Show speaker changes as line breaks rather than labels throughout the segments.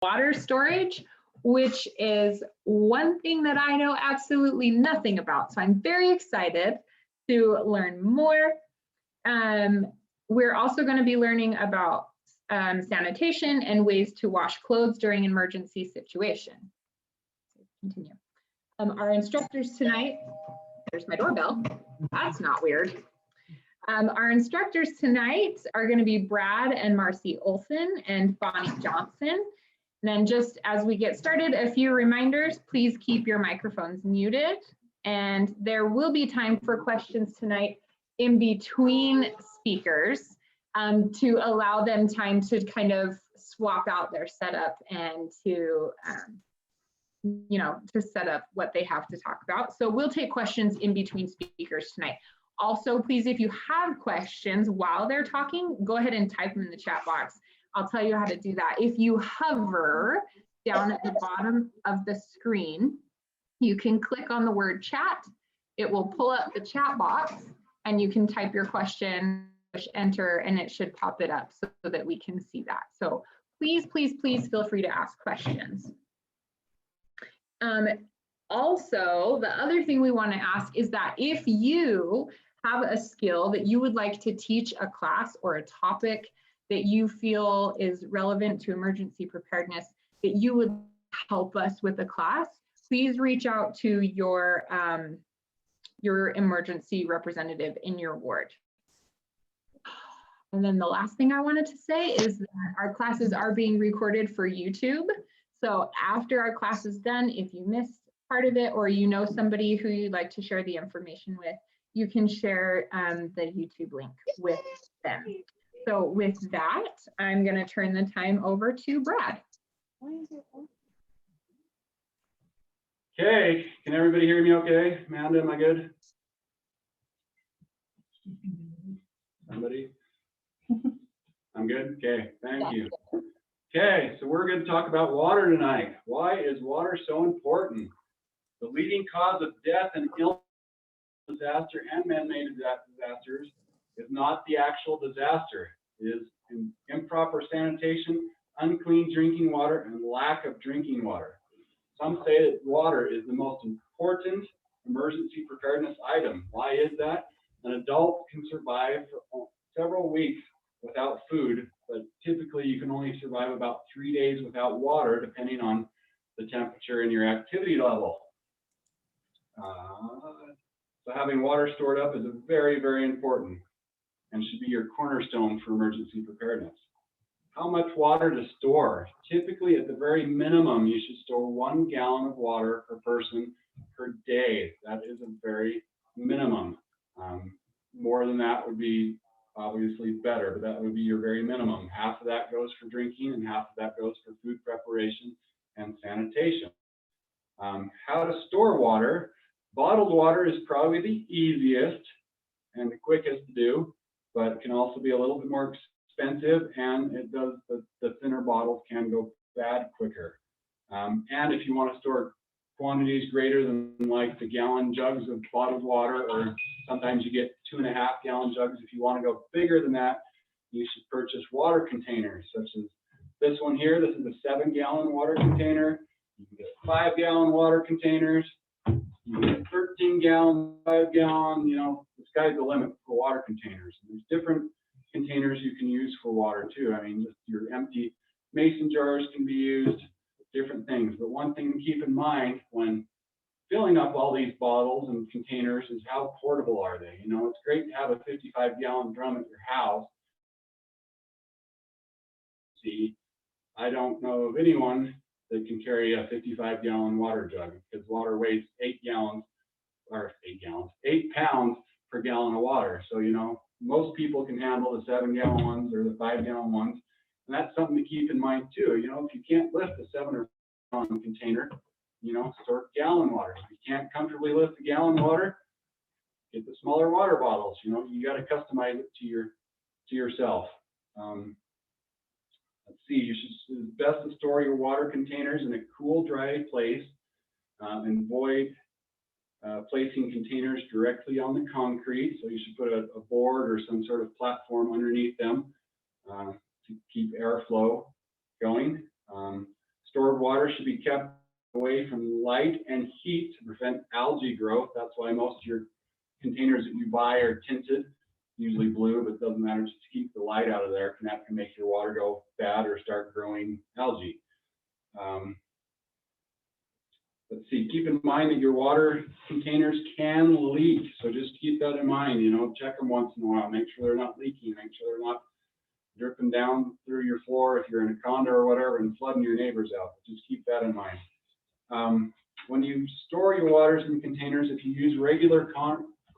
water storage, which is one thing that I know absolutely nothing about. So I'm very excited to learn more. We're also going to be learning about sanitation and ways to wash clothes during emergency situations. Continue. Our instructors tonight, there's my doorbell. That's not weird. Our instructors tonight are going to be Brad and Marcy Olson and Bonnie Johnson. And then just as we get started, a few reminders, please keep your microphones muted. And there will be time for questions tonight in between speakers to allow them time to kind of swap out their setup and to, to set up what they have to talk about. So we'll take questions in between speakers tonight. Also, please, if you have questions while they're talking, go ahead and type them in the chat box. I'll tell you how to do that. If you hover down at the bottom of the screen, you can click on the word chat. It will pull up the chat box and you can type your question, push enter, and it should pop it up so that we can see that. So please, please, please feel free to ask questions. Also, the other thing we want to ask is that if you have a skill that you would like to teach a class or a topic that you feel is relevant to emergency preparedness, that you would help us with the class, please reach out to your emergency representative in your ward. And then the last thing I wanted to say is that our classes are being recorded for YouTube. So after our class is done, if you missed part of it or you know somebody who you'd like to share the information with, you can share the YouTube link with them. So with that, I'm going to turn the time over to Brad.
Okay, can everybody hear me okay? Amanda, am I good? Somebody? I'm good? Okay, thank you. Okay, so we're going to talk about water tonight. Why is water so important? The leading cause of death and illness, disaster, and man-made disasters is not the actual disaster. It is improper sanitation, unclean drinking water, and lack of drinking water. Some say that water is the most important emergency preparedness item. Why is that? An adult can survive for several weeks without food, but typically you can only survive about 3 days without water, depending on the temperature and your activity level. So having water stored up is very, very important and should be your cornerstone for emergency preparedness. How much water to store? Typically, at the very minimum, you should store 1 gallon of water per person per day. That is a very minimum. More than that would be obviously better, but that would be your very minimum. Half of that goes for drinking and half of that goes for food preparation and sanitation. How to store water? Bottled water is probably the easiest and the quickest to do, but it can also be a little bit more expensive, and it does the thinner bottles can go bad quicker. And if you want to store quantities greater than like the gallon jugs of bottled water, or sometimes you get 2.5 gallon jugs. If you want to go bigger than that, you should purchase water containers, such as this one here. This is a 7-gallon water container. You can get 5-gallon water containers. You can get 13-gallon, 5-gallon, the sky's the limit for water containers. And there's different containers you can use for water too. I mean, just your empty mason jars can be used, different things. But one thing to keep in mind when filling up all these bottles and containers is how portable are they? It's great to have a 55-gallon drum at your house. See, I don't know of anyone that can carry a 55-gallon water jug, because water weighs 8 pounds per gallon of water. So, most people can handle the 7-gallon ones or the 5-gallon ones. And that's something to keep in mind too. If you can't lift a 7 or 8-gallon container, store gallon water. If you can't comfortably lift a gallon water, get the smaller water bottles. You got to customize it to yourself. Let's see, it's best to store your water containers in a cool, dry place, and avoid placing containers directly on the concrete. So you should put a board or some sort of platform underneath them to keep airflow going. Stored water should be kept away from light and heat to prevent algae growth. That's why most of your containers that you buy are tinted, usually blue, but it doesn't matter, just to keep the light out of there. That can make your water go bad or start growing algae. Let's see, keep in mind that your water containers can leak. So just keep that in mind, you know, check them once in a while, make sure they're not leaking, make sure they're not dripping down through your floor if you're in a condo or whatever and flooding your neighbors out. Just keep that in mind. When you store your waters in containers, if you use regular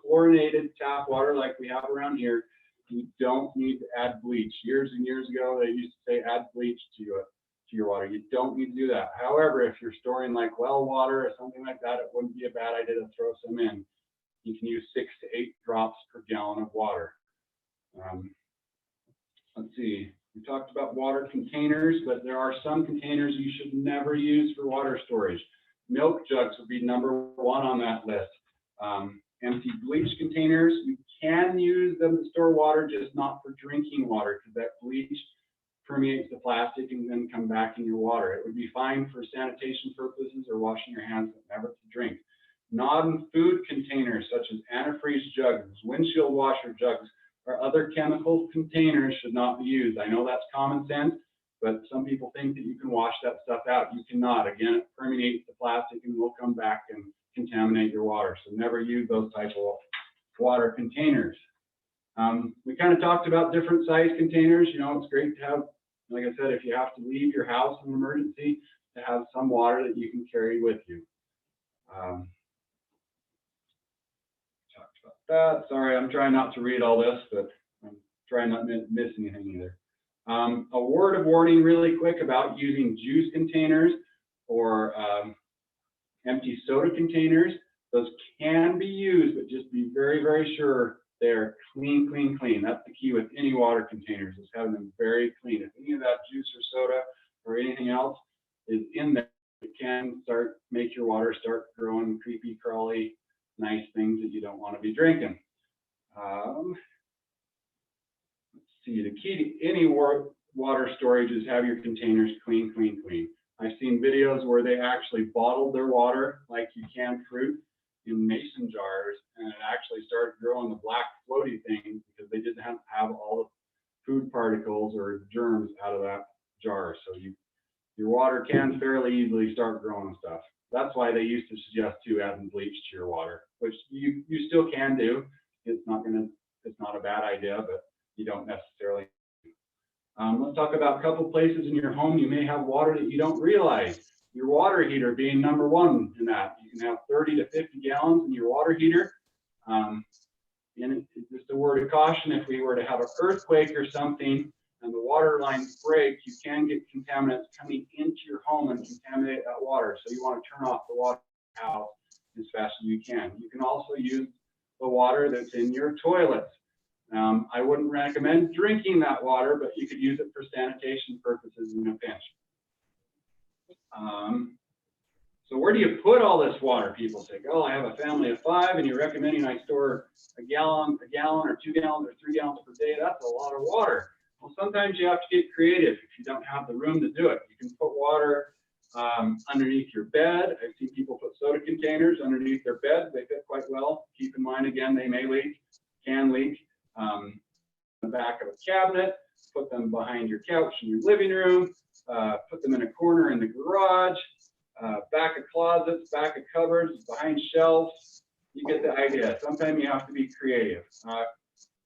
chlorinated tap water like we have around here, you don't need to add bleach. Years and years ago, they used to say add bleach to your water. You don't need to do that. However, if you're storing like well water or something like that, it wouldn't be a bad idea to throw some in. You can use 6 to 8 drops per gallon of water. Let's see, we talked about water containers, but there are some containers you should never use for water storage. Milk jugs would be number 1 on that list. Empty bleach containers, you can use them to store water, just not for drinking water, because that bleach permeates the plastic and then come back in your water. It would be fine for sanitation purposes or washing your hands, but never to drink. Non-food containers such as antifreeze jugs, windshield washer jugs, or other chemical containers should not be used. I know that's common sense, but some people think that you can wash that stuff out. You cannot. Again, it permeates the plastic and will come back and contaminate your water. So never use those types of water containers. We kind of talked about different size containers. You know, it's great to have, like I said, if you have to leave your house in an emergency, to have some water that you can carry with you. Talked about that. Sorry, I'm trying not to read all this, but I'm trying not to miss anything either. A word of warning really quick about using juice containers or empty soda containers. Those can be used, but just be very, very sure they're clean, clean, clean. That's the key with any water containers, is having them very clean. If any of that juice or soda or anything else is in there, it can make your water start growing creepy, crawly, nice things that you don't want to be drinking. Let's see, the key to any water storage is have your containers clean, clean, clean. I've seen videos where they actually bottled their water like you can fruit in mason jars, and it actually started growing the black floaty thing because they didn't have all the food particles or germs out of that jar. So your water can fairly easily start growing stuff. That's why they used to suggest adding bleach to your water, which you still can do. It's not a bad idea, but you don't necessarily. Let's talk about a couple places in your home you may have water that you don't realize. Your water heater being number 1 in that. You can have 30 to 50 gallons in your water heater. And just a word of caution, if we were to have an earthquake or something and the water lines break, you can get contaminants coming into your home and contaminate that water. So you want to turn off the water house as fast as you can. You can also use the water that's in your toilets. I wouldn't recommend drinking that water, but you could use it for sanitation purposes in a pinch. So where do you put all this water? People say, oh, I have a family of 5 and you're recommending I store a gallon or 2 gallons or 3 gallons per day. That's a lot of water. Well, sometimes you have to get creative if you don't have the room to do it. You can put water underneath your bed. I've seen people put soda containers underneath their bed. They fit quite well. Keep in mind, again, they may leak, can leak. The back of a cabinet, put them behind your couch in your living room, put them in a corner in the garage, back of closets, back of cupboards, behind shelves. You get the idea. Sometimes you have to be creative.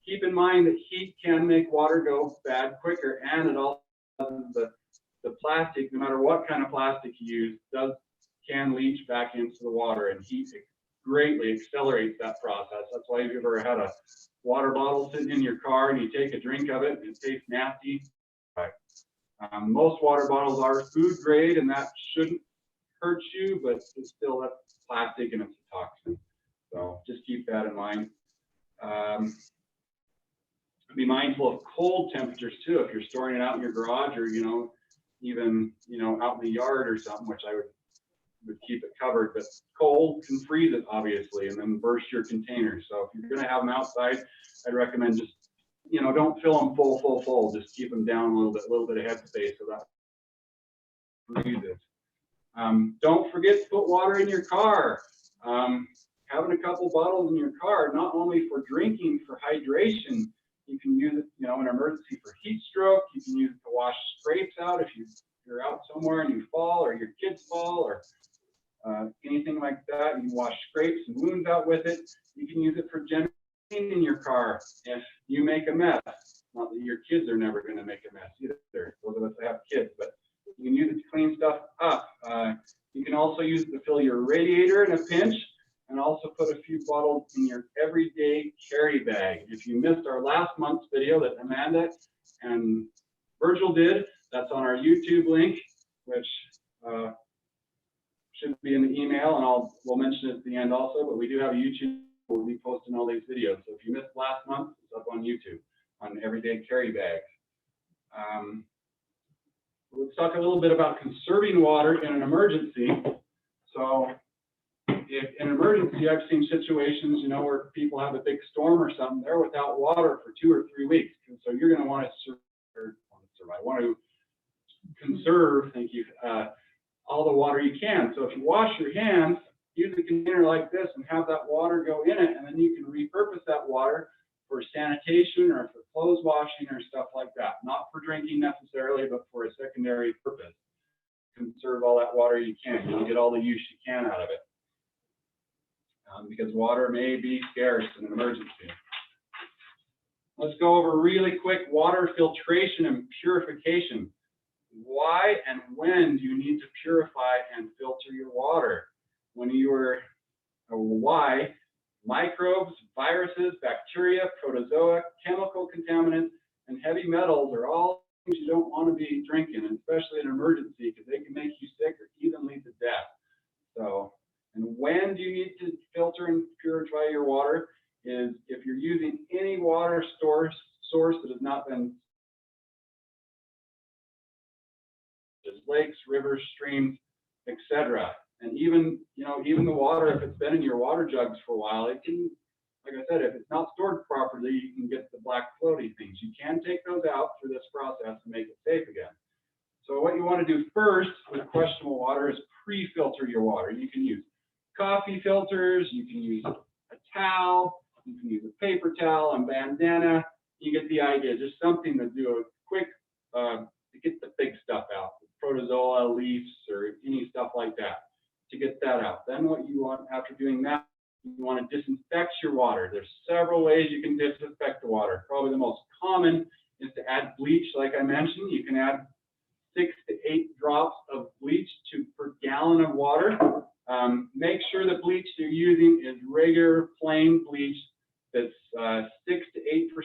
Keep in mind that heat can make water go bad quicker, and it also the plastic, no matter what kind of plastic you use, can leach back into the water, and heat greatly accelerates that process. That's why if you've ever had a water bottle sitting in your car and you take a drink of it and it tastes nasty. Most water bottles are food grade, and that shouldn't hurt you, but it's still a plastic and it's a toxin. So just keep that in mind. Be mindful of cold temperatures too. If you're storing it out in your garage or, even, out in the yard or something, which I would keep it covered, but cold can freeze it obviously and then burst your containers. So if you're going to have them outside, I'd recommend just, don't fill them full. Just keep them down a little bit of headspace so that freeze it. Don't forget to put water in your car. Having a couple bottles in your car, not only for drinking, for hydration, you can use it, in an emergency for heat stroke. You can use it to wash scrapes out if you're out somewhere and you fall, or your kids fall, or anything like that. You can wash scrapes and wounds out with it. You can use it for general cleaning your car if you make a mess. Not that your kids are never going to make a mess either, those of us that have kids, but you can use it to clean stuff up. You can also use it to fill your radiator in a pinch, and also put a few bottles in your everyday carry bag. If you missed our last month's video that Amanda and Virgil did, that's on our YouTube link, which should be in the email, and we'll mention it at the end also, but we do have a YouTube where we'll be posting all these videos. So if you missed last month, it's up on YouTube on everyday carry bags. Let's talk a little bit about conserving water in an emergency. So if in an emergency, I've seen situations, where people have a big storm or something, they're without water for 2 or 3 weeks. And so you're going to want to conserve, thank you, all the water you can. So if you wash your hands, use a container like this and have that water go in it, and then you can repurpose that water for sanitation or for clothes washing or stuff like that. Not for drinking necessarily, but for a secondary purpose. Conserve all that water you can. You'll get all the use you can out of it. Because water may be scarce in an emergency. Let's go over really quick water filtration and purification. Why and when do you need to purify and filter your water? Why? Microbes, viruses, bacteria, protozoa, chemical contaminants, and heavy metals are all things you don't want to be drinking, especially in an emergency, because they can make you sick or even lead to death. And when do you need to filter and purify your water is if you're using any water source that has not been, just lakes, rivers, streams, etc. And even the water, if it's been in your water jugs for a while, it can, like I said, if it's not stored properly, you can get the black floaty things. You can take those out through this process and make it safe again. So what you want to do first with questionable water is pre-filter your water. You can use coffee filters, you can use a towel, you can use a paper towel and bandana. You get the idea, just something to do a quick, to get the big stuff out, protozoa, leaves, or any stuff like that, to get that out. Then what you want, after doing that, you want to disinfect your water. There's several ways you can disinfect the water. Probably the most common is to add bleach, like I mentioned. You can add 6 to 8 drops of bleach per gallon of water. Make sure the bleach you're using is regular plain bleach that's 6 to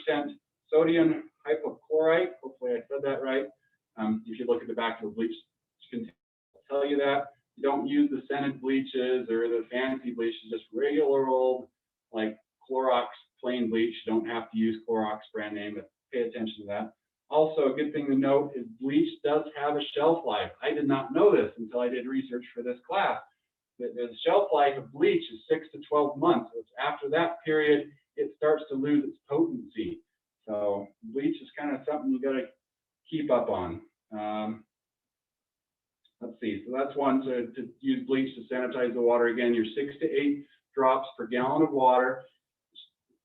8% sodium hypochlorite. Hopefully I said that right. If you look at the back of the bleach container, I'll tell you that. You don't use the scented bleaches or the fancy bleaches, just regular old, like Clorox plain bleach. You don't have to use Clorox brand name, but pay attention to that. Also, a good thing to note is bleach does have a shelf life. I did not know this until I did research for this class. The shelf life of bleach is 6 to 12 months. So it's after that period, it starts to lose its potency. So bleach is kind of something you got to keep up on. Let's see, so that's one, to use bleach to sanitize the water. Again, your 6 to 8 drops per gallon of water.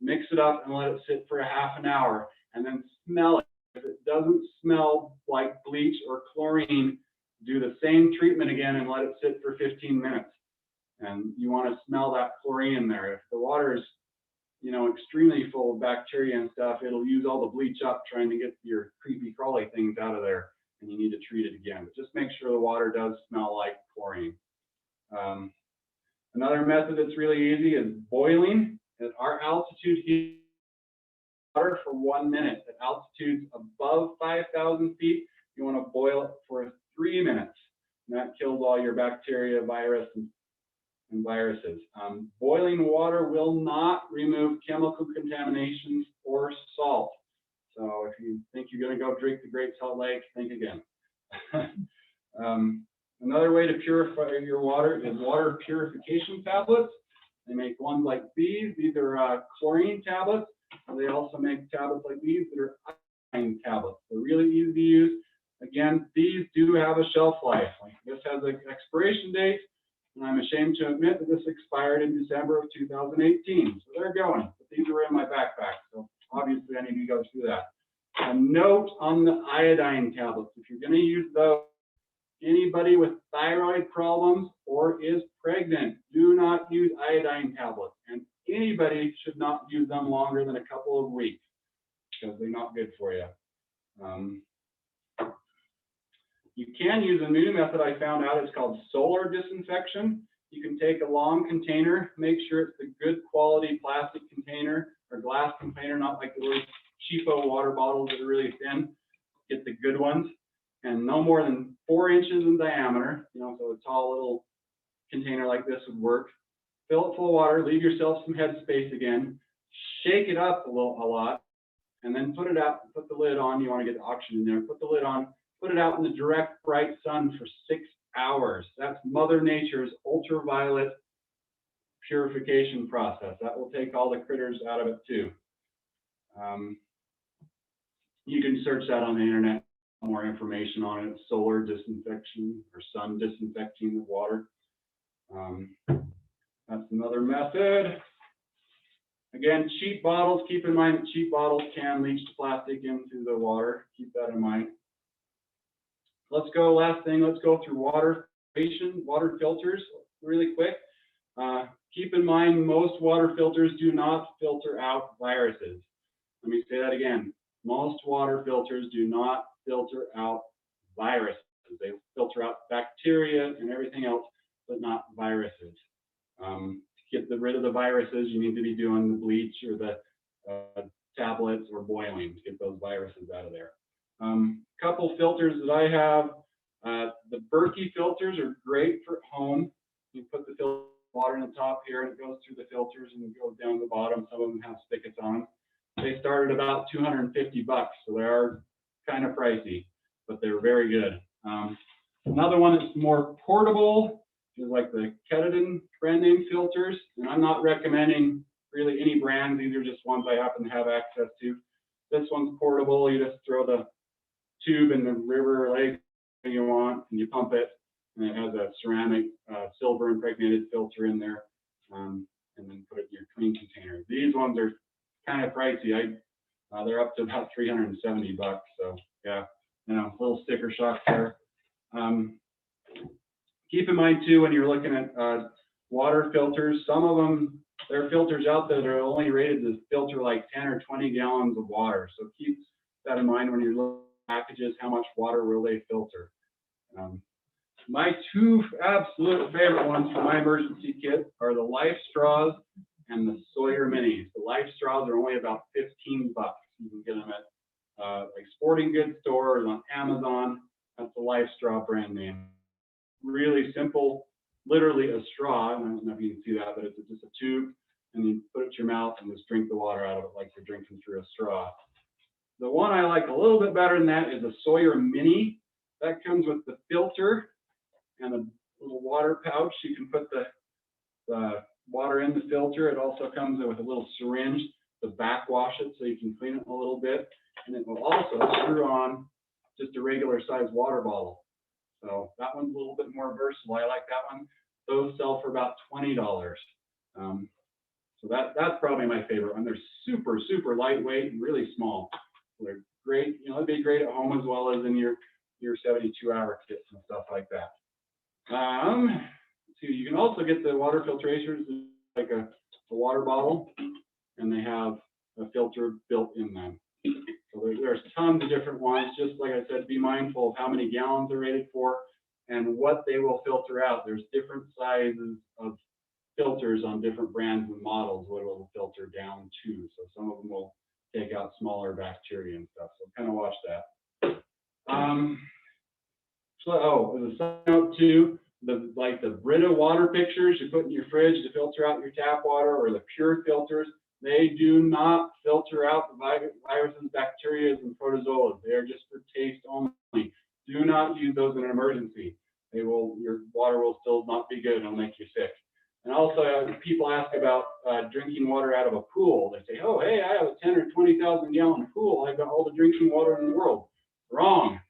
Mix it up and let it sit for a half an hour, and then smell it. If it doesn't smell like bleach or chlorine, do the same treatment again and let it sit for 15 minutes. And you want to smell that chlorine in there. If the water is, extremely full of bacteria and stuff, it'll use all the bleach up trying to get your creepy crawly things out of there, and you need to treat it again. But just make sure the water does smell like chlorine. Another method that's really easy is boiling. At our altitude, heat water for 1 minute. At altitudes above 5,000 feet, you want to boil it for 3 minutes. And that kills all your bacteria, viruses. Boiling water will not remove chemical contaminations or salt. So if you think you're going to go drink the Great Salt Lake, think again. Another way to purify your water is water purification tablets. They make ones like these. These are chlorine tablets. They also make tablets like these that are iodine tablets. They're really easy to use. Again, these do have a shelf life. Like this has an expiration date, and I'm ashamed to admit that this expired in December of 2018. So they're going, but these are in my backpack. So obviously I need to go through that. A note on the iodine tablets. If you're going to use those, anybody with thyroid problems or is pregnant, do not use iodine tablets. And anybody should not use them longer than a couple of weeks because they're not good for you. You can use a new method I found out. It's called solar disinfection. You can take a long container, make sure it's a good quality plastic container or glass container, not like the really cheapo water bottles that are really thin. Get the good ones, and no more than 4 inches in diameter. You know, so a tall little container like this would work. Fill it full of water. Leave yourself some headspace again. Shake it up a lot, and then put it out. Put the lid on. You want to get the oxygen in there. Put the lid on. Put it out in the direct bright sun for 6 hours. That's Mother Nature's ultraviolet purification process. That will take all the critters out of it too. You can search that on the internet, more information on it. Solar disinfection or sun disinfecting of water. That's another method. Again, cheap bottles. Keep in mind that cheap bottles can leach plastic into the water. Keep that in mind. Let's go, last thing, let's go through water filters really quick. Keep in mind, most water filters do not filter out viruses. Let me say that again. Most water filters do not filter out viruses. They filter out bacteria and everything else, but not viruses. To get rid of the viruses, you need to be doing the bleach or the tablets or boiling to get those viruses out of there. Couple filters that I have, the Berkey filters are great for home. You put the filter water in the top here and it goes through the filters and it goes down the bottom. Some of them have spigots on them. They start at about $250, so they are kind of pricey, but they're very good. Another one that's more portable is like the Ketadin brand name filters, and I'm not recommending really any brands. These are just ones I happen to have access to. This one's portable. You just throw the tube in the river or lake you want, and you pump it, and it has a ceramic silver impregnated filter in there, and then put it in your clean container. These ones are kind of pricey. They're up to about $370. So yeah, you know, a little sticker shock there. Keep in mind too, when you're looking at water filters, some of them, there are filters out there that are only rated to filter like 10 or 20 gallons of water. So keep that in mind when you're looking at packages, how much water will they filter. My two absolute favorite ones for my emergency kit are the Life Straws and the Sawyer Minis. The Life Straws are only about $15. You can get them at like sporting goods stores, on Amazon. That's the Life Straw brand name. Really simple, literally a straw. I don't know if you can see that, but it's just a tube, and you put it to your mouth and just drink the water out of it like you're drinking through a straw. The one I like a little bit better than that is a Sawyer Mini. That comes with the filter and a little water pouch. You can put the water in the filter. It also comes with a little syringe to backwash it so you can clean it a little bit. And it will also screw on just a regular size water bottle. So that one's a little bit more versatile. I like that one. Those sell for about $20. So that's probably my favorite one. They're super, super lightweight and really small. They're great. You know, it'd be great at home as well as in your 72-hour kits and stuff like that. So you can also get the water filtrators like a water bottle, and they have a filter built in them. So there's tons of different ones. Just like I said, be mindful of how many gallons they're rated for and what they will filter out. There's different sizes of filters on different brands and models, what it will filter down to. So some of them will take out smaller bacteria and stuff. So kind of watch that. There's a side note too, like the Brita water pictures you put in your fridge to filter out your tap water, or the pure filters, they do not filter out the viruses, bacteria, and protozoas. They are just for taste only. Do not use those in an emergency. Your water will still not be good and it'll make you sick. And also, people ask about drinking water out of a pool. They say, oh, hey, I have a 10 or 20,000 gallon pool. I've got all the drinking water in the world. Wrong.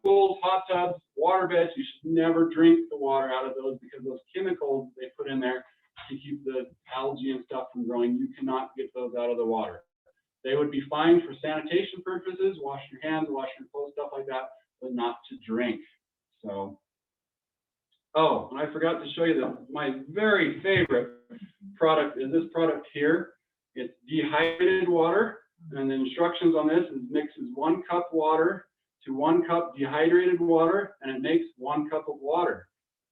Pools, hot tubs, water beds, you should never drink the water out of those because those chemicals they put in there to keep the algae and stuff from growing, you cannot get those out of the water. They would be fine for sanitation purposes, wash your hands, wash your clothes, stuff like that, but not to drink. So, oh, and I forgot to show you that my very favorite product is this product here. It's dehydrated water, and the instructions on this is mixes 1 cup water to 1 cup dehydrated water, and it makes 1 cup of water.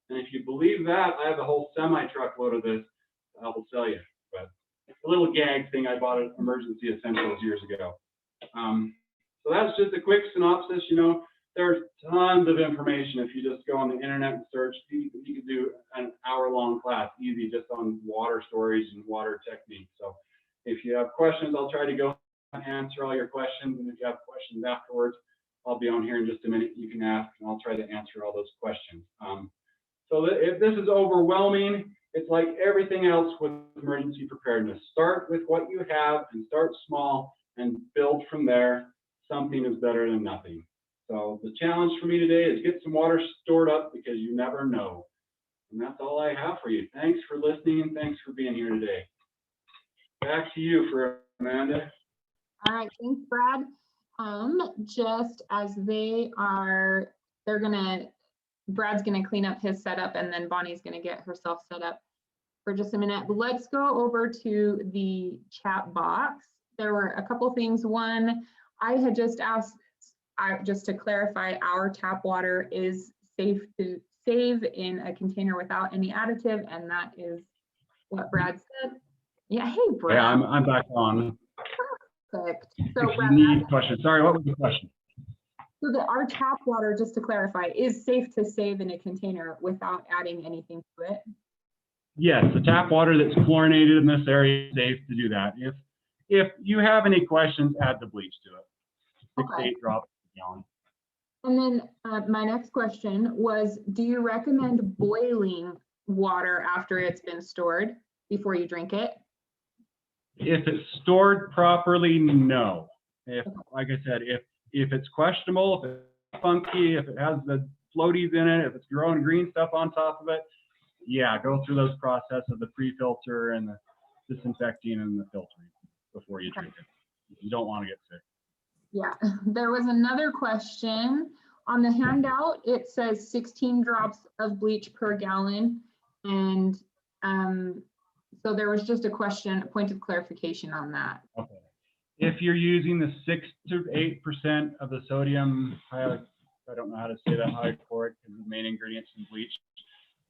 And if you believe that, I have a whole semi-truckload of this I will sell you. But it's a little gag thing I bought at Emergency Essentials years ago. So that's just a quick synopsis. You know, there's tons of information. If you just go on the internet and search, you could do an hour-long class easy just on water storage and water techniques. So if you have questions, I'll try to go and answer all your questions. And if you have questions afterwards, I'll be on here in just a minute. You can ask, and I'll try to answer all those questions. So if this is overwhelming, it's like everything else with emergency preparedness. Start with what you have and start small and build from there. Something is better than nothing. So the challenge for me today is get some water stored up because you never know. And that's all I have for you. Thanks for listening and thanks for being here today. Back to you for Amanda.
All right, thanks, Brad. Just as Brad's gonna clean up his setup and then Bonnie's gonna get herself set up for just a minute. Let's go over to the chat box. There were a couple things. One, I had just asked, just to clarify, our tap water is safe to save in a container without any additive, and that is what Brad said. Yeah, hey, Brad.
Yeah, I'm back on.
Perfect. So
if you need questions, sorry, what was the question?
So our tap water, just to clarify, is safe to save in a container without adding anything to it?
Yes, the tap water that's chlorinated in this area is safe to do that. If you have any questions, add the bleach to it. 6 to 8 drops per gallon.
And then my next question was, do you recommend boiling water after it's been stored before you drink it?
If it's stored properly, no. Like I said, if it's questionable, if it's funky, if it has the floaties in it, if it's growing green stuff on top of it, yeah, go through those process of the pre-filter and the disinfecting and the filtering before you drink it. You don't want to get sick.
Yeah, there was another question on the handout. It says 16 drops of bleach per gallon. And so there was just a question, a point of clarification on that. Okay.
If you're using the 6 to 8% of the sodium, I don't know how to say that, hypochlorite, because the main ingredients in bleach,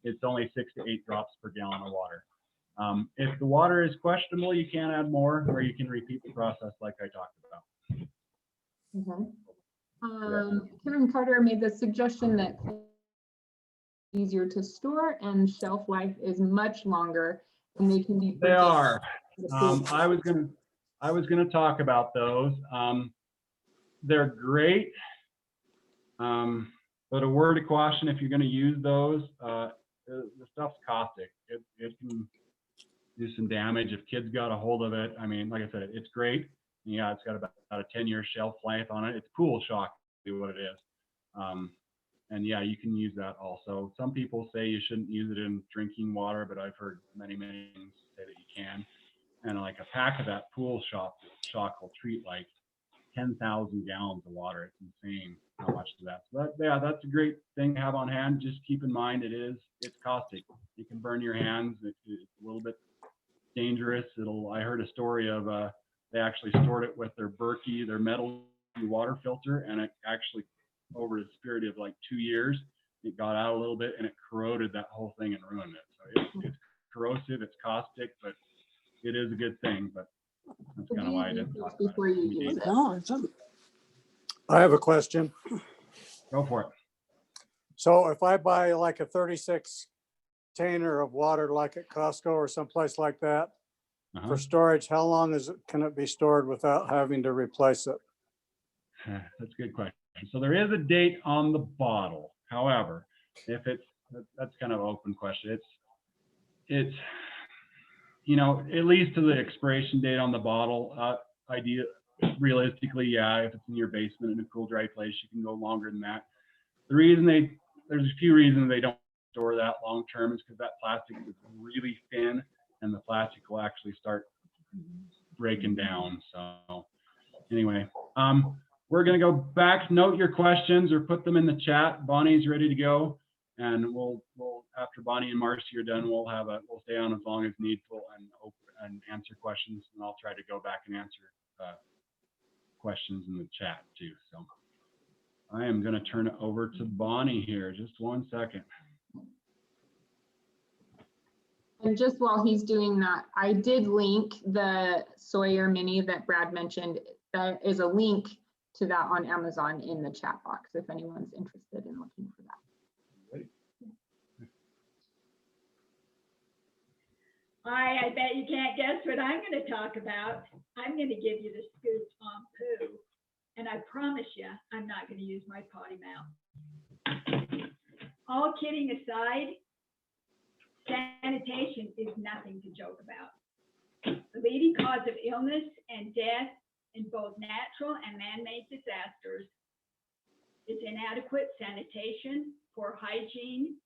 it's only 6 to 8 drops per gallon of water. If the water is questionable, you can add more, or you can repeat the process like I talked about.
Okay. Karen Carter made the suggestion that easier to store and shelf life is much longer, and they can be.
They are. I was gonna talk about those. They're great, but a word of caution: if you're going to use those, the stuff's caustic. It can do some damage if kids got a hold of it. I mean, like I said, it's great. Yeah, it's got about a 10-year shelf life on it. It's pool shock, is what it is. And yeah, you can use that also. Some people say you shouldn't use it in drinking water, but I've heard many say that you can. And like a pack of that pool shock will treat like 10,000 gallons of water. It's insane how much of that. So yeah, that's a great thing to have on hand. Just keep in mind it's caustic. You can burn your hands. It's a little bit dangerous. I heard a story of they actually stored it with their Berkey, their metal water filter, and it actually, over the period of like 2 years, it got out a little bit and it corroded that whole thing and ruined it. So it's corrosive, it's caustic, but it is a good thing. But that's kind of why I didn't talk about it.
No, I have a question.
Go for it.
So if I buy like a 36 container of water, like at Costco or someplace like that, for storage, how long can it be stored without having to replace it?
That's a good question. So there is a date on the bottle. However, that's kind of an open question. It's at least to the expiration date on the bottle. realistically, yeah, if it's in your basement in a cool, dry place, you can go longer than that. There's a few reasons they don't store that long term is because that plastic is really thin and the plastic will actually start breaking down. So anyway, we're going to go back, note your questions or put them in the chat. Bonnie's ready to go. And we'll after Bonnie and Marcy are done, we'll stay on as long as needful and answer questions. And I'll try to go back and answer questions in the chat too. So I am going to turn it over to Bonnie here. Just 1 second.
And just while he's doing that, I did link the Sawyer Mini that Brad mentioned. There is a link to that on Amazon in the chat box if anyone's interested in looking for that.
I bet you can't guess what I'm going to talk about. I'm going to give you the scoop on poo. And I promise you, I'm not going to use my potty mouth. All kidding aside, sanitation is nothing to joke about. The leading cause of illness and death in both natural and man-made disasters is inadequate sanitation, poor hygiene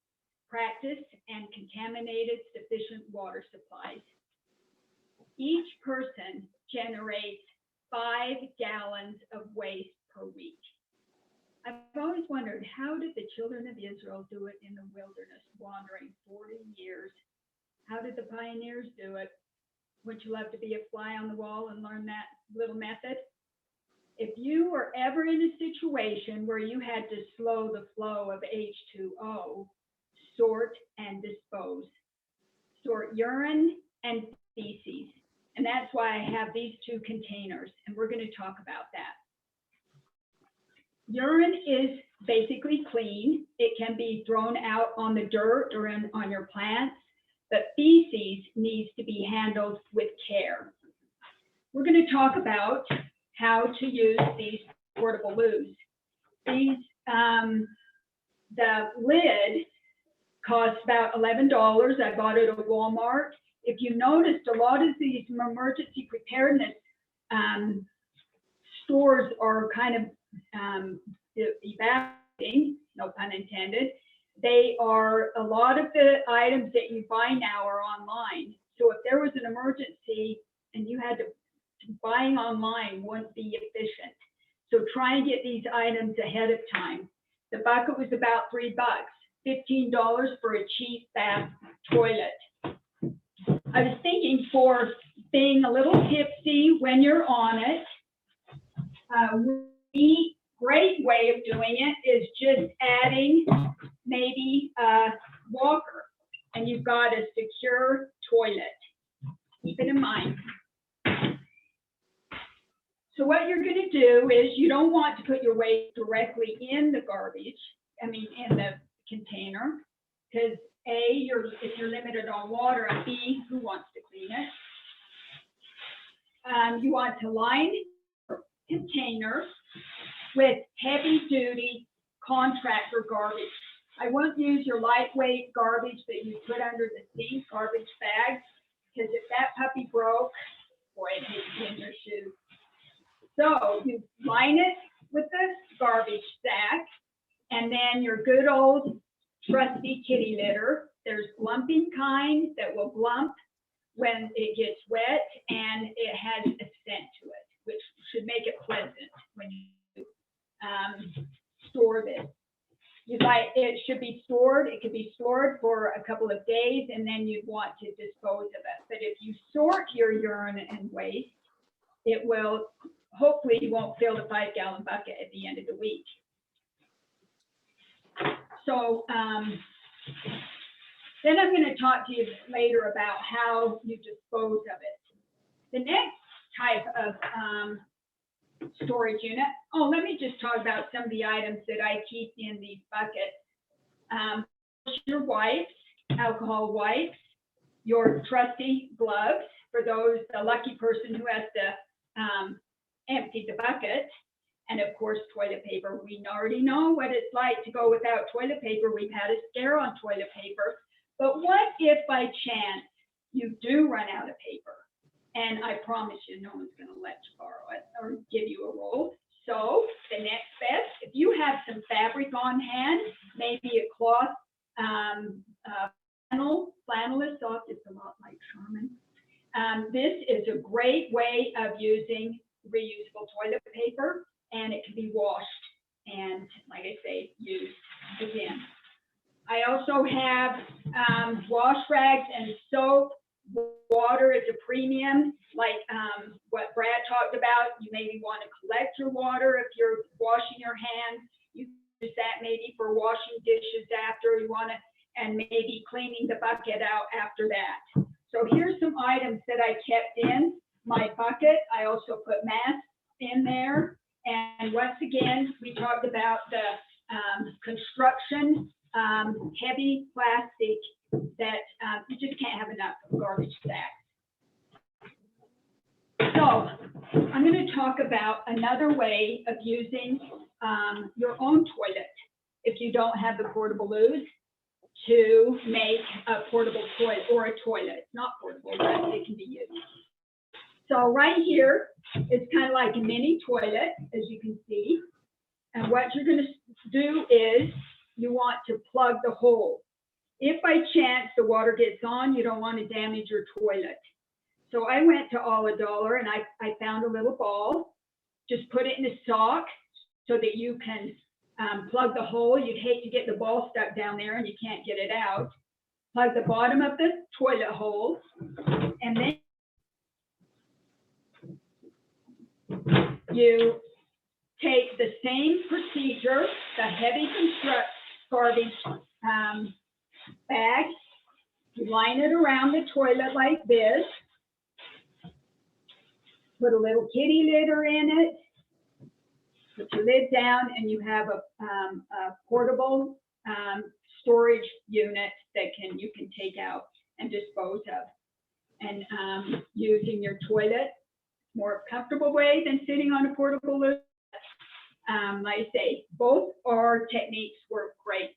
practice, and contaminated sufficient water supplies. Each person generates 5 gallons of waste per week. I've always wondered, how did the children of Israel do it in the wilderness, wandering 40 years? How did the pioneers do it? Would you love to be a fly on the wall and learn that little method? If you were ever in a situation where you had to slow the flow of H2O, sort and dispose. Sort urine and feces. And that's why I have these 2 containers, and we're going to talk about that. Urine is basically clean. It can be thrown out on the dirt or on your plants, but feces needs to be handled with care. We're going to talk about how to use these portable loos. These, the lid costs about $11. I bought it at Walmart. If you noticed, a lot of these emergency preparedness stores are kind of evaporating, no pun intended. They are, a lot of the items that you buy now are online. So if there was an emergency and you had to, buying online wouldn't be efficient. So try and get these items ahead of time. The bucket was about $3. $15 for a cheap bath toilet. I was thinking, for being a little tipsy when you're on it, the great way of doing it is just adding maybe a walker, and you've got a secure toilet. Keep it in mind. So what you're going to do is, you don't want to put your waste directly in the garbage, in the container, because A, if you're limited on water, and B, who wants to clean it? You want to line your container with heavy-duty contractor garbage. I won't use your lightweight garbage that you put under the sink, garbage bags, because if that puppy broke, boy, it'd hit you in your shoe. So you line it with the garbage sack, and then your good old trusty kitty litter. There's glumping kind that will glump when it gets wet, and it has a scent to it, which should make it pleasant when you store this. It should be stored. It could be stored for a couple of days, and then you'd want to dispose of it. But if you sort your urine and waste, it will, hopefully you won't fill the 5-gallon bucket at the end of the week. So then I'm going to talk to you later about how you dispose of it. The next type of storage unit. Oh, let me just talk about some of the items that I keep in these buckets. Your wipes, alcohol wipes, your trusty gloves for the lucky person who has to empty the bucket. And of course, toilet paper. We already know what it's like to go without toilet paper. We've had a scare on toilet paper. But what if by chance you do run out of paper and I promise you, no one's gonna let you borrow it or give you a roll. So the next best, if you have some fabric on hand, maybe a cloth, flannel is soft, it's a lot like Charmin. This is a great way of using reusable toilet paper, and it can be washed and, like I say, used again. I also have wash rags and soap. Water is a premium, like what Brad talked about. You maybe want to collect your water if you're washing your hands. You use that maybe for washing dishes after you want to, and maybe cleaning the bucket out after that. So here's some items that I kept in my bucket. I also put masks in there. And once again, we talked about the construction heavy plastic that you just can't have enough garbage sacks. So I'm going to talk about another way of using your own toilet if you don't have the portable loos, to make a portable toilet or a toilet. It's not portable, but it can be used. So right here, it's kind of like a mini toilet, as you can see. And what you're going to do is you want to plug the hole. If by chance the water gets on, you don't want to damage your toilet. So I went to $1 and I found a little ball. Just put it in a sock so that you can plug the hole. You'd hate to get the ball stuck down there and you can't get it out. Plug the bottom of the toilet hole, and then you take the same procedure, the heavy garbage bag, you line it around the toilet like this, put a little kitty litter in it, put your lid down, and you have a portable storage unit that you can take out and dispose of. And using your toilet, more comfortable way than sitting on a portable lid. Like I say, both our techniques work great.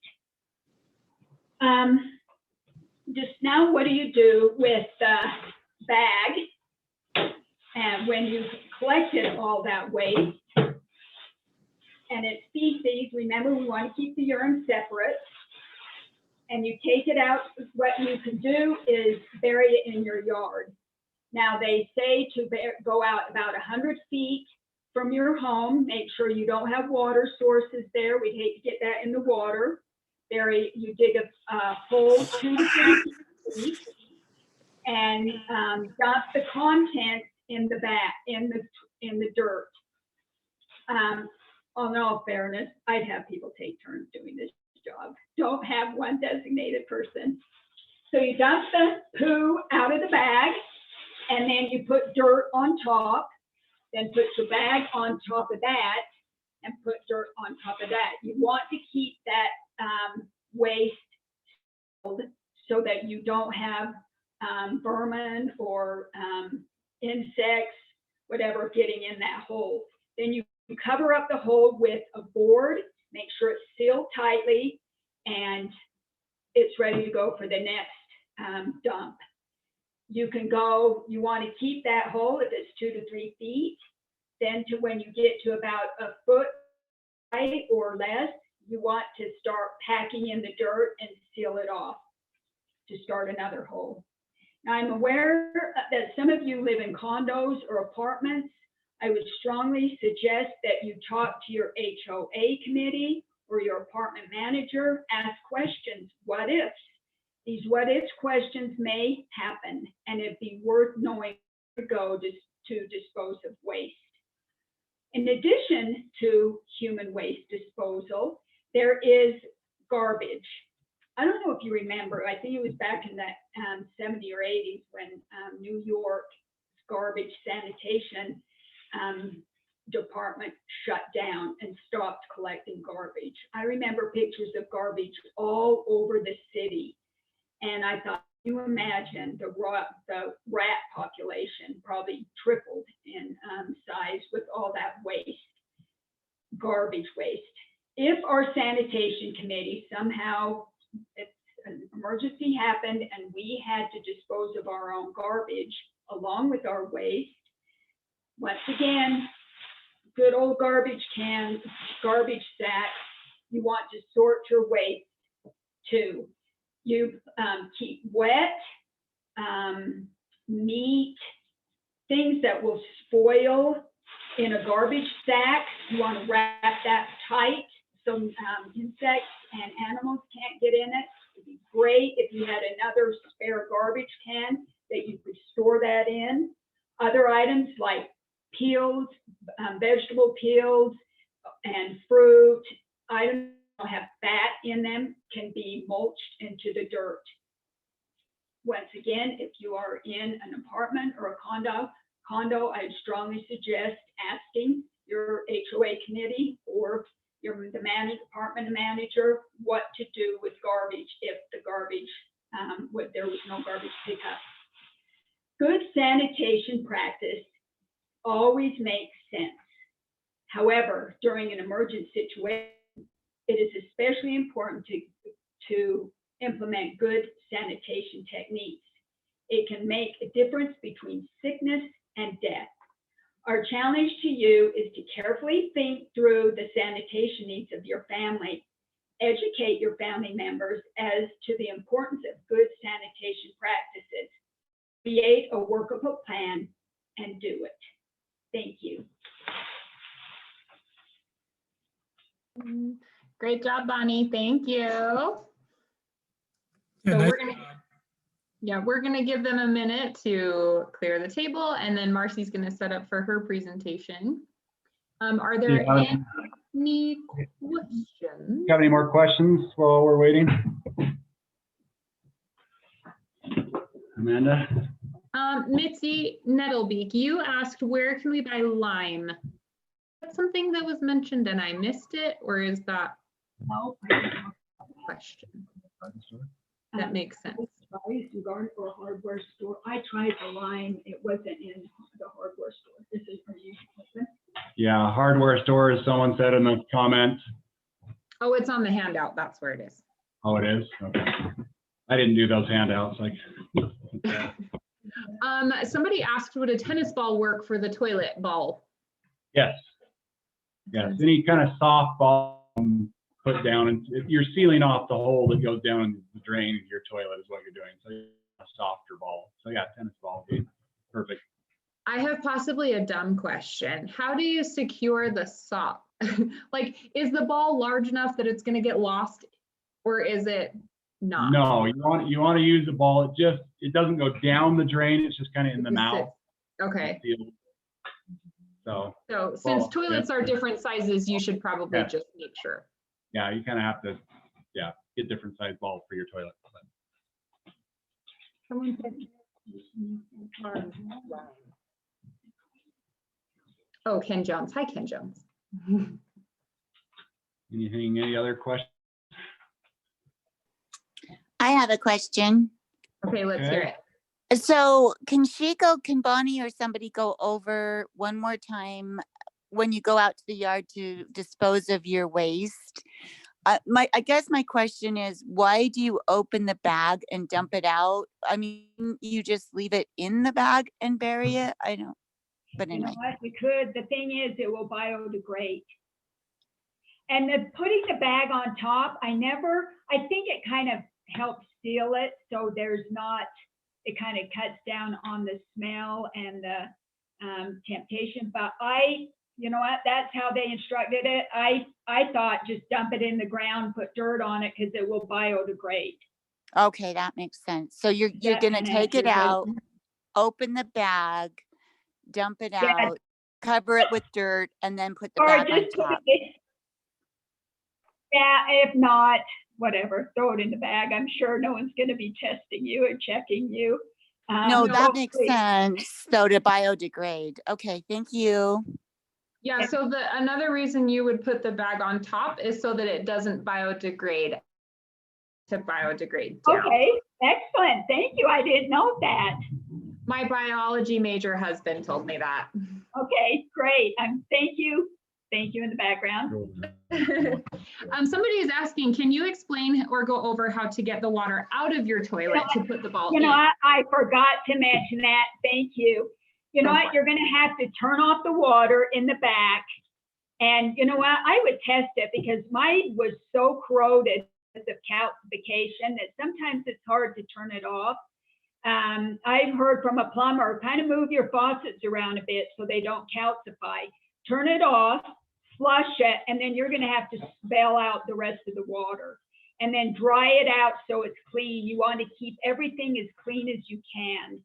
Just now, what do you do with the bag? And when you've collected all that waste, and it's feces, remember we want to keep the urine separate, and you take it out, what you can do is bury it in your yard. Now they say to go out about 100 feet from your home, make sure you don't have water sources there. We'd hate to get that in the water. You dig a hole 2 to 3 feet and dump the contents in the back, in the dirt. In all fairness, I'd have people take turns doing this job. Don't have one designated person. So you dump the poo out of the bag, and then you put dirt on top, then put your bag on top of that, and put dirt on top of that. You want to keep that waste so that you don't have vermin or insects, whatever, getting in that hole. Then you cover up the hole with a board, make sure it's sealed tightly, and it's ready to go for the next dump. You can go, you want to keep that hole if it's 2 to 3 feet. Then to when you get to about a foot height or less, you want to start packing in the dirt and seal it off to start another hole. Now I'm aware that some of you live in condos or apartments. I would strongly suggest that you talk to your HOA committee or your apartment manager, ask questions, what ifs. These what ifs questions may happen, and it'd be worth knowing where to go to dispose of waste. In addition to human waste disposal, there is garbage. I don't know if you remember, I think it was back in the 70s or 80s when New York's garbage sanitation department shut down and stopped collecting garbage. I remember pictures of garbage all over the city. And I thought, can you imagine the rat population probably tripled in size with all that waste, garbage waste. If our sanitation committee somehow, if an emergency happened and we had to dispose of our own garbage, along with our waste. Once again, good old garbage cans, garbage sacks. You want to sort your waste too. You keep wet, meat, things that will spoil in a garbage sack. You want to wrap that tight so insects and animals can't get in it. It'd be great if you had another spare garbage can that you could store that in. Other items like peels, vegetable peels, and fruit items that have fat in them can be mulched into the dirt. Once again, if you are in an apartment or a condo, I strongly suggest asking your HOA committee or the apartment manager what to do with garbage if the garbage, there was no garbage pickup. Good sanitation practice always makes sense. However, during an emergent situation, it is especially important to implement good sanitation techniques. It can make a difference between sickness and death. Our challenge to you is to carefully think through the sanitation needs of your family. Educate your family members as to the importance of good sanitation practices. Create a workable plan and do it. Thank you.
Great job, Bonnie. Thank you.
Yeah,
So
nice.
we're gonna give them a minute to clear the table, and then Marcy's gonna set up for her presentation. Are there any questions?
Got any more questions while we're waiting? Amanda?
Mitzi Nettlebeak, you asked where can we buy lime? That's something that was mentioned and I missed it, or is that
No.
question? That makes sense.
Or hardware store. I tried the lime. It wasn't in the hardware store. This is for you.
Yeah, hardware stores, someone said in the comments.
Oh, it's on the handout. That's where it is.
Oh, it is? Okay. I didn't do those handouts. Like.
Somebody asked, would a tennis ball work for the toilet bowl?
Yes. Yes, any kind of soft ball put down, and if you're sealing off the hole that goes down in the drain in your toilet is what you're doing. So a softer ball. So yeah, tennis ball would be perfect.
I have possibly a dumb question. How do you secure the sock? Like, is the ball large enough that it's going to get lost, or is it not?
No, you want to use the ball. It doesn't go down the drain. It's just kind of in the mouth.
Okay.
So
since toilets are different sizes, you should probably just make sure.
Yeah, you kind of have to, get different size balls for your toilet.
Oh, Ken Jones. Hi, Ken Jones.
Any other questions?
I have a question.
Okay, let's hear it.
So can Bonnie or somebody go over one more time when you go out to the yard to dispose of your waste? I guess my question is, why do you open the bag and dump it out? I mean, you just leave it in the bag and bury it? I don't, but anyway.
You know what? We could. The thing is, it will biodegrade. And putting the bag on top, I think it kind of helps seal it so there's not, it kind of cuts down on the smell and the temptation. But you know what, that's how they instructed it. I thought just dump it in the ground, put dirt on it because it will biodegrade.
Okay, that makes sense. So you're gonna take it out, open the bag, dump it out, cover it with dirt, and then put the bag on top.
Yeah, if not, whatever, throw it in the bag. I'm sure no one's going to be testing you or checking you.
No, that makes sense. So to biodegrade. Okay, thank you.
Yeah, so another reason you would put the bag on top is so that it doesn't biodegrade down.
Okay, excellent. Thank you. I didn't know that.
My biology major husband told me that.
Okay, great. Thank you. thank you in the background.
Somebody is asking, can you explain or go over how to get the water out of your toilet to put the ball
You
in?
know, I forgot to mention that. Thank you. You know
Go for
what? You're going to have to turn off the water in the back. And you know what? I would test it because mine was so corroded with the calcification that sometimes it's hard to turn it off. I've heard from a plumber, kind of move your faucets around a bit so they don't calcify. Turn it off, flush it, and then you're going to have to bail out the rest of the water. And then dry it out so it's clean. You want to keep everything as clean as you can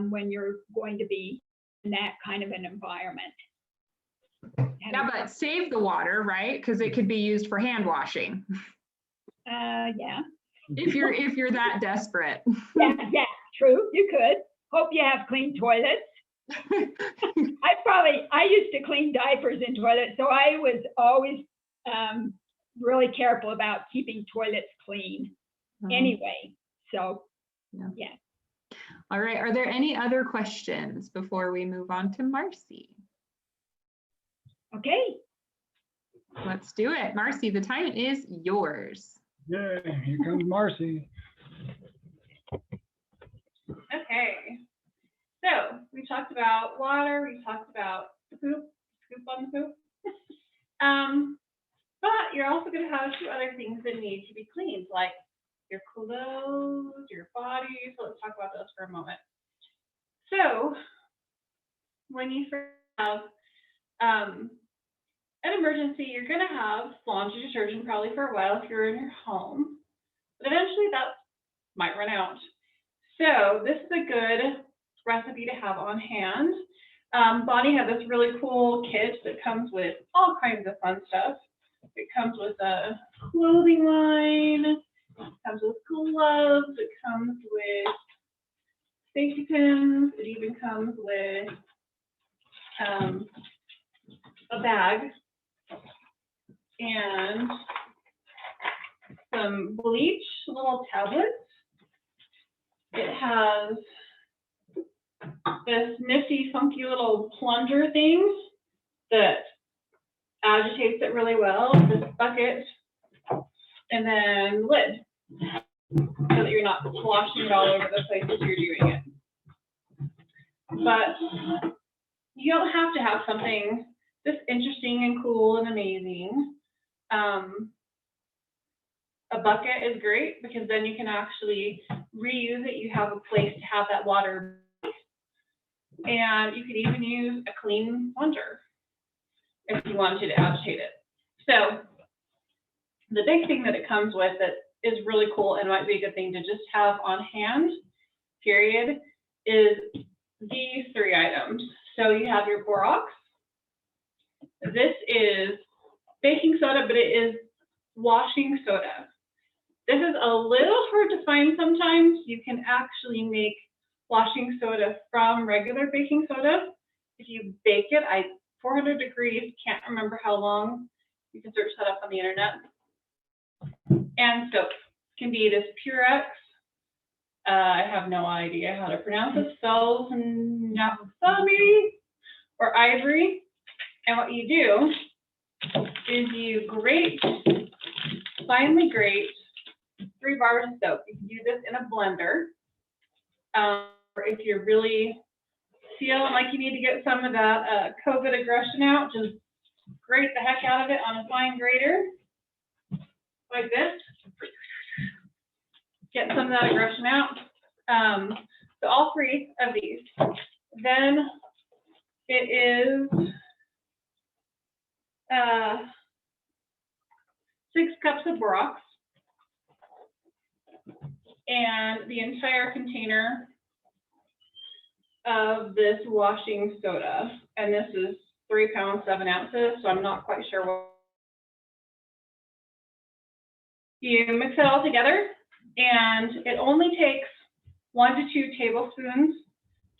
when you're going to be in that kind of an environment.
Yeah, but save the water, right? Because it could be used for hand washing.
Yeah.
If you're that desperate.
Yeah, true. You could. Hope you have clean toilets. I used to clean diapers in toilets, so I was always really careful about keeping toilets clean anyway. So, yeah.
All right. Are there any other questions before we move on to Marcy?
Okay.
Let's do it. Marcy, the time is yours.
Yay, here comes Marcy.
Okay, so we talked about water, we talked about the poop, scoop on the poop. But you're also going to have a few other things that need to be cleaned, like your clothes, your body. So let's talk about those for a moment. So when you first have an emergency, you're going to have laundry detergent probably for a while if you're in your home, but eventually that might run out. So this is a good recipe to have on hand. Bonnie had this really cool kit that comes with all kinds of fun stuff. It comes with a clothing line, it comes with gloves, it comes with safety pins, it even comes with a bag and some bleach, little tablets. It has this nifty, funky little plunger thing that agitates it really well, this bucket, and then lid, so that you're not sloshing it all over the place as you're doing it. But you don't have to have something this interesting and cool and amazing. A bucket is great because then you can actually reuse it. You have a place to have that water. And you could even use a clean plunger if you wanted to agitate it. So the big thing that it comes with that is really cool and might be a good thing to just have on hand, period, is these three items. So you have your borax. This is baking soda, but it is washing soda. This is a little hard to find sometimes. You can actually make washing soda from regular baking soda. If you bake it, 400 degrees, can't remember how long. You can search that up on the internet. And soap can be this Purex. I have no idea how to pronounce it. Cells and naphthalene or ivory. And what you do is you grate, finely grate 3 bars of soap. You can do this in a blender. Or if you're really feeling like you need to get some of that COVID aggression out, just grate the heck out of it on a fine grater, like this. Get some of that aggression out. So all 3 of these. Then it is 6 cups of borax. And the entire container of this washing soda. And this is 3 pounds, 7 ounces, so I'm not quite sure what. You mix it all together, and it only takes 1 to 2 tablespoons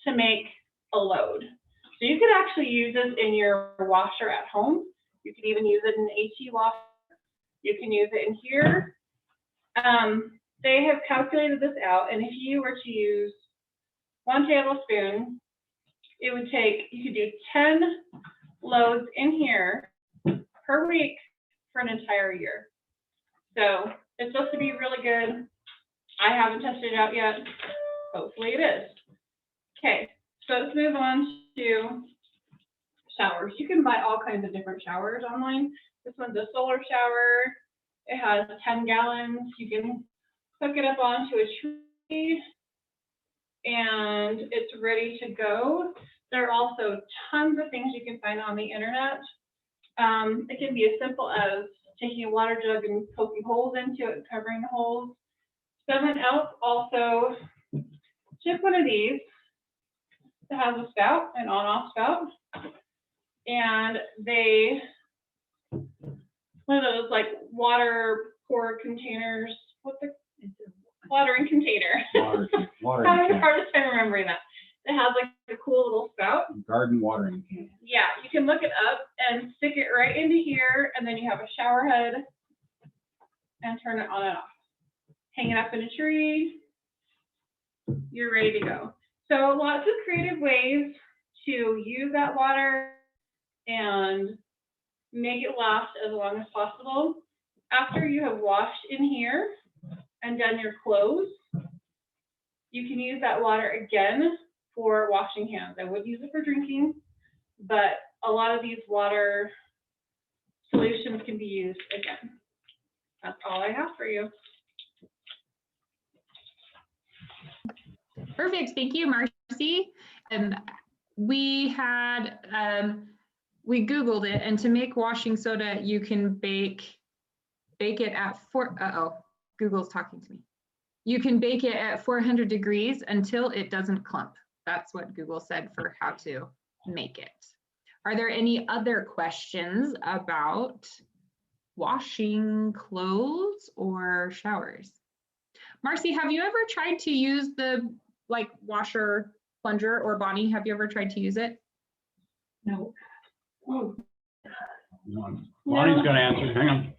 to make a load. So you could actually use this in your washer at home. You can even use it in an HE washer. You can use it in here. They have calculated this out, and if you were to use 1 tablespoon, it would take, you could do 10 loads in here per week for an entire year. So it's supposed to be really good. I haven't tested it out yet. Hopefully it is. Okay, so let's move on to showers. You can buy all kinds of different showers online. This one's a solar shower. It has 10 gallons. You can hook it up onto a tree and it's ready to go. There are also tons of things you can find on the internet. It can be as simple as taking a water jug and poking holes into it and covering the holes. Someone else also shipped one of these that has a spout, an on-off spout. And they, one of those like water pour containers, what's the watering container?
Water
I have a hard time remembering that. It has like a cool little spout.
garden watering can.
Yeah, you can look it up and stick it right into here, and then you have a shower head and turn it on and off. Hang it up in a tree, you're ready to go. So lots of creative ways to use that water and make it last as long as possible. After you have washed in here and done your clothes, you can use that water again for washing hands. I would use it for drinking, but a lot of these water solutions can be used again. That's all I have for you.
Perfect. Thank you, Marcy. We had, we Googled it, and to make washing soda, you can bake it at Google's talking to me. You can bake it at 400 degrees until it doesn't clump. That's what Google said for how to make it. Are there any other questions about washing clothes or showers? Marcy, have you ever tried to use the washer plunger, or Bonnie, have you ever tried to use it?
No. Oh.
Bonnie's gonna answer, hang on.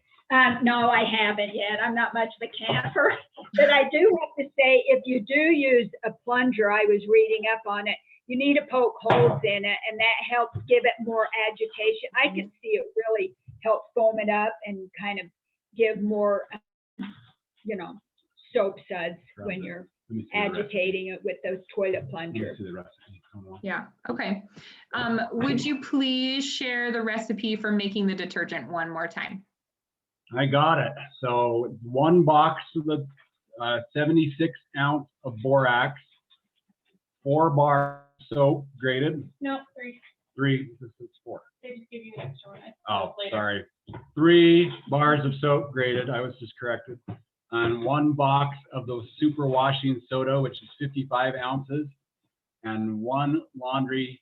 No, I haven't yet. I'm not much of a camper, but I do have to say, if you do use a plunger, I was reading up on it, you need to poke holes in it, and that helps give it more agitation. I can see it really helps foam it up and kind of give more, soap suds when you're agitating it with those toilet plungers.
Yeah, okay. Would you please share the recipe for making the detergent one more time?
I got it. So 1 box of the 76 ounce of borax, 4 bars soap grated.
No, 3.
3, this is 4.
They just give you an extra one.
Oh, sorry. 3 bars of soap grated. I was just corrected. And 1 box of those super washing soda, which is 55 ounces, and 1 laundry,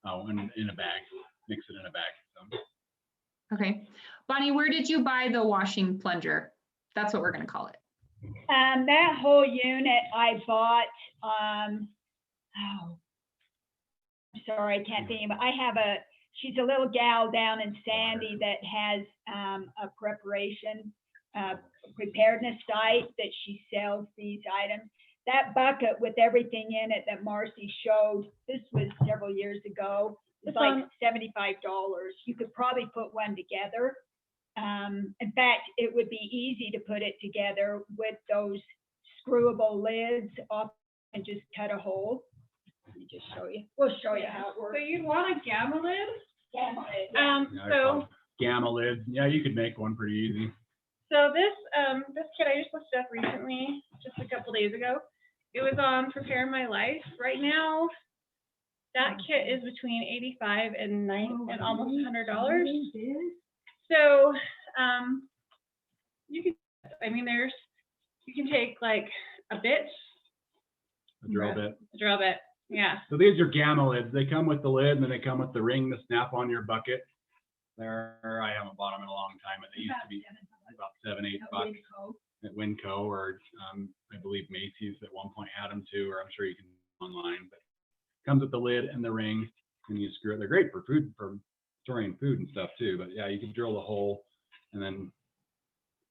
in a bag. Mix it in a bag. So.
Okay. Bonnie, where did you buy the washing plunger? That's what we're going to call it.
That whole unit I bought, sorry, I can't think of it. I have she's a little gal down in Sandy that has a preparedness site that she sells these items. That bucket with everything in it that Marcy showed, this was several years ago, it's like $75. You could probably put one together. In fact, it would be easy to put it together with those screwable lids off and just cut a hole. Let me just show you. We'll show you how it works.
So you'd want a gamma lid?
Gamma lid.
So
gamma lid. Yeah, you could make one pretty easy.
So this kit I just looked up recently, just a couple days ago. It was on Prepare My Life. Right now, that kit is between $85 and almost $100. So you can, you can take like a bit.
A drill bit.
A drill bit, yeah.
So these are gamma lids. They come with the lid, and then they come with the ring to snap on your bucket. I haven't bought them in a long time, but they used to be about $7-8 at Winco, or I believe Macy's at one point had them too, or I'm sure you can online. But it comes with the lid and the ring, and you screw it. They're great for food, for storing food and stuff too. But yeah, you can drill the hole and then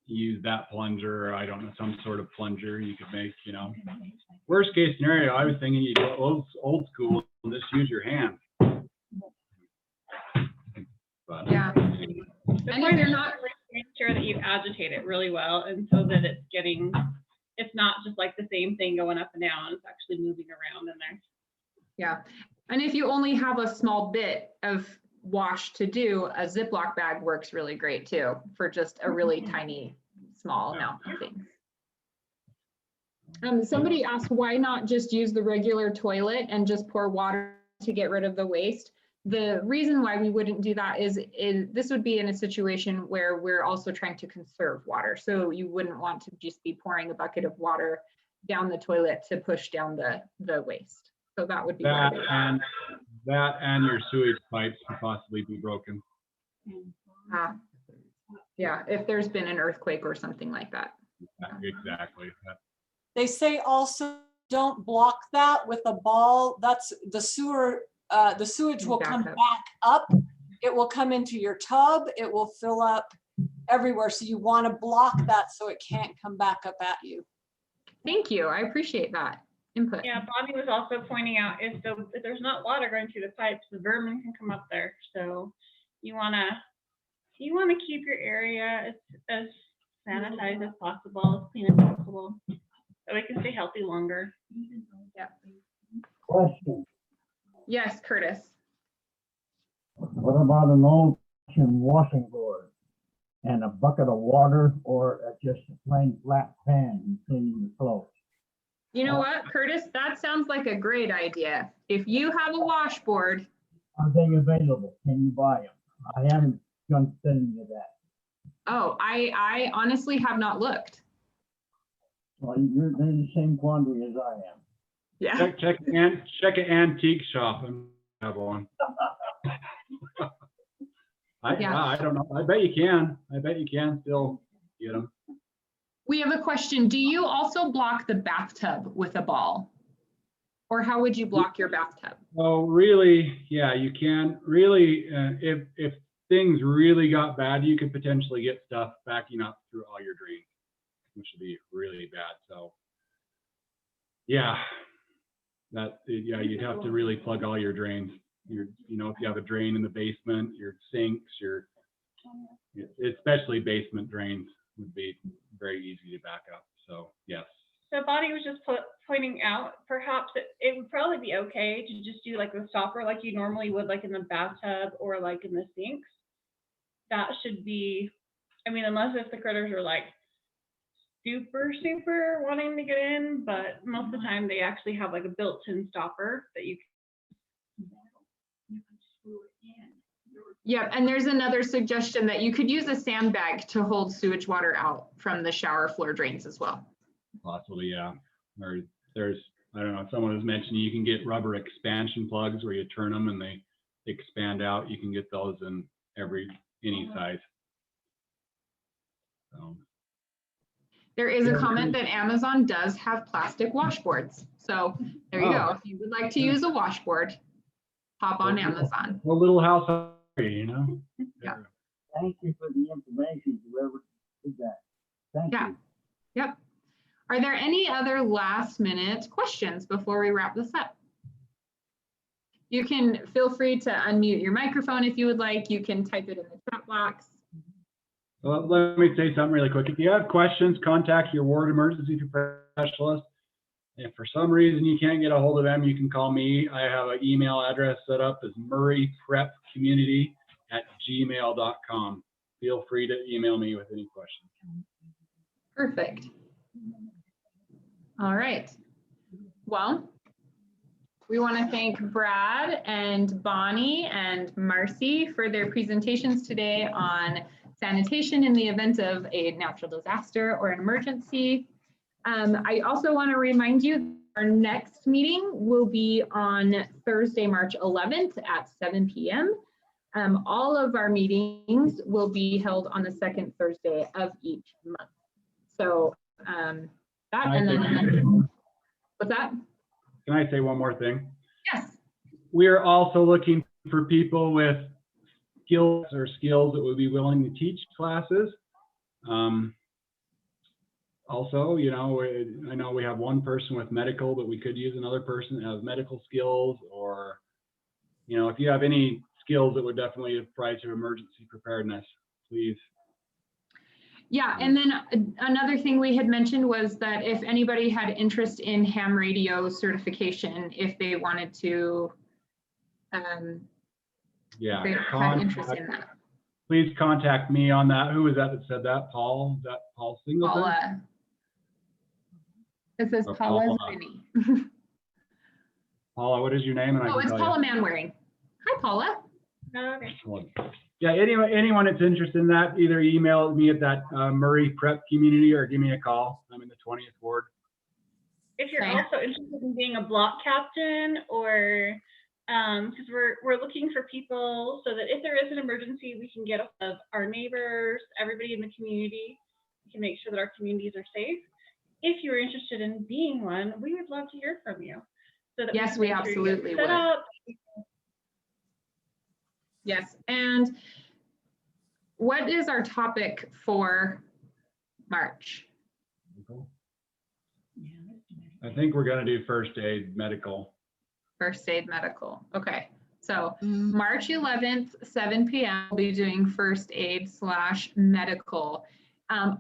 use that plunger, or I don't know, some sort of plunger you could make, Worst case scenario, I was thinking you go old school and just use your hand. But,
yeah.
The
And if
point
you're
is
not,
to make sure that you agitate it really well, and so that it's not just like the same thing going up and down. It's actually moving around in there.
yeah. And if you only have a small bit of wash to do, a Ziploc bag works really great too, for just a really tiny, small amount of things. Somebody asked, why not just use the regular toilet and just pour water to get rid of the waste? The reason why we wouldn't do that is this would be in a situation where we're also trying to conserve water. So you wouldn't want to just be pouring a bucket of water down the toilet to push down the waste. So that would be why
That and your sewage pipes could possibly be broken.
yeah, if there's been an earthquake or something like that.
Exactly.
They say also don't block that with a ball. That's the sewer, the sewage will come back up. It will come into your tub. It will fill up everywhere. So you want to block that so it can't come back up at you.
Thank you. I appreciate that input.
Yeah, Bonnie was also pointing out if there's not water going through the pipes, the vermin can come up there. So you wanna keep your area as sanitized as possible, as clean as possible, so we can stay healthy longer.
Yeah.
Question,
Yes, Curtis.
what about an old-fashioned washing board and a bucket of water or just a plain flat pan cleaning the clothes?
You know what, Curtis? That sounds like a great idea. If you have a washboard,
Are they available? Can you buy them? I haven't done any of that.
oh, I honestly have not looked.
Well, they're the same quantity as I am.
Yeah.
Check an antique shop and have one. I don't know. I bet you can. I bet you can still get them.
We have a question. Do you also block the bathtub with a ball? Or how would you block your bathtub?
Oh, really? Yeah, you can. Really, if things really got bad, you could potentially get stuff backing up through all your drains, which would be really bad. So, yeah, you'd have to really plug all your drains. If you have a drain in the basement, your sinks, especially basement drains would be very easy to back up. So, yes.
So Bonnie was just pointing out, perhaps it would probably be okay to just do like the stopper like you normally would, like in the bathtub or like in the sinks. That should be, I mean, unless if the critters are like super wanting to get in, but most of the time they actually have like a built-in stopper that you can screw it in.
Yeah, and there's another suggestion that you could use a sandbag to hold sewage water out from the shower floor drains as well.
Possibly, yeah. Or there's, I don't know, someone was mentioning you can get rubber expansion plugs where you turn them and they expand out. You can get those in any size. So.
There is a comment that Amazon does have plastic washboards. So there you go. If you would like to use a washboard, hop on Amazon.
A little house, you.
Yeah.
Thank you for the information, whoever did that. Thank you.
Yep. Are there any other last minute questions before we wrap this up? You can feel free to unmute your microphone if you would like. You can type it in the chat box.
Well, let me say something really quick. If you have questions, contact your ward emergency specialist. If for some reason you can't get a hold of them, you can call me. I have an email address set up as murrayprepcommunity@gmail.com. Feel free to email me with any questions.
Perfect. All right. Well, we want to thank Brad and Bonnie and Marcy for their presentations today on sanitation in the event of a natural disaster or an emergency. I also want to remind you our next meeting will be on Thursday, March 11th at 7 p.m. All of our meetings will be held on the second Thursday of each month. So what's that?
Can I say one more thing?
Yes.
We're also looking for people with skills that would be willing to teach classes. Also, I know we have one person with medical, but we could use another person that has medical skills, or, if you have any skills that would definitely apply to emergency preparedness, please.
Yeah, and then another thing we had mentioned was that if anybody had interest in ham radio certification, if they wanted to,
Yeah,
if they had interest in that.
please contact me on that. Who was that said that? Paul? Is that Paul Singleton?
Paula. It says
Or
Paula
Paula.
Zinni.
Paula, what is your name? And I
Oh,
can
it's
tell
Paula Manwaring. Hi, Paula.
Okay.
you. Yeah, anyone that's interested in that, either email me at that Murray Prep Community or give me a call. I'm in the 20th ward.
If you're
Okay.
also interested in being a block captain, or because we're looking for people so that if there is an emergency, we can get a hold of our neighbors, everybody in the community. We can make sure that our communities are safe. If you're interested in being one, we would love to hear from you. So that
Yes,
can
we
make sure you get
absolutely
set
would.
up.
Yes, and what is our topic for March?
I think we're going to do first aid medical.
First aid medical. Okay, so March 11th, 7 p.m. we'll be doing first aid / medical.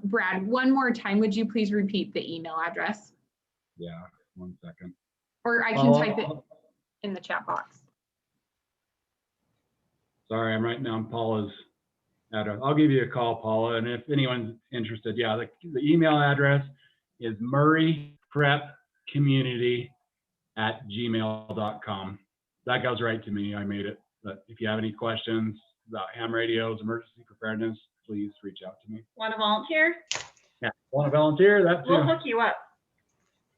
Brad, one more time, would you please repeat the email address?
Yeah, 1 second.
Or I can type it in the chat box.
Sorry, I'm writing down Paula's address. I'll give you a call, Paula, and if anyone's interested, yeah, the email address is murrayprepcommunity@gmail.com. That goes right to me. I made it. But if you have any questions about ham radios, emergency preparedness, please reach out to me.
Want to volunteer?
Yeah, want to volunteer? That too.
We'll hook you up.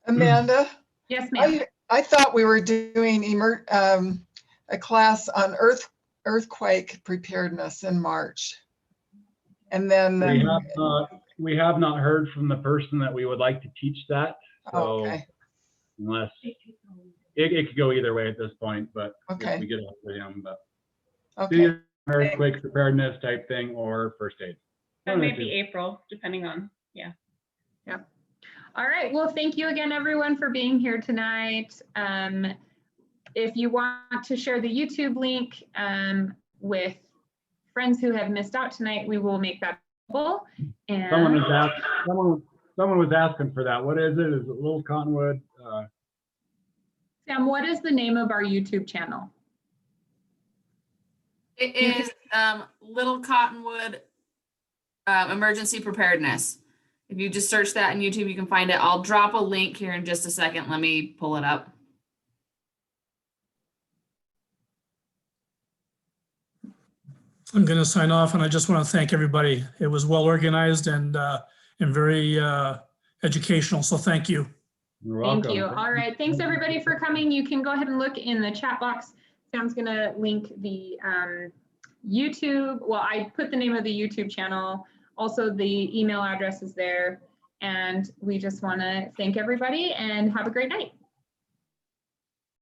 Amanda,
Yes, ma'am.
I thought we were doing a class on earthquake preparedness in March. And then
We have not heard from the person that we would like to teach that. So
okay.
unless it could go either way at this point, but
Okay.
if we get up with him, but
Okay.
either earthquake preparedness type thing or first aid.
That may be April, depending on, yeah.
Yep. All right. Well, thank you again, everyone, for being here tonight. If you want to share the YouTube link with friends who have missed out tonight, we will make that available. And
someone was asking for that. What is it? Is it Little Cottonwood?
Sam, what is the name of our YouTube channel?
It is Little Cottonwood Emergency Preparedness. If you just search that on YouTube, you can find it. I'll drop a link here in just a second. Let me pull it up.
I'm going to sign off, and I just want to thank everybody. It was well organized and very educational. So thank you.
You're welcome.
Thank you. All right. Thanks, everybody, for coming. You can go ahead and look in the chat box. Sam's going to link the YouTube. Well, I put the name of the YouTube channel. Also, the email address is there. And we just want to thank everybody and have a great night.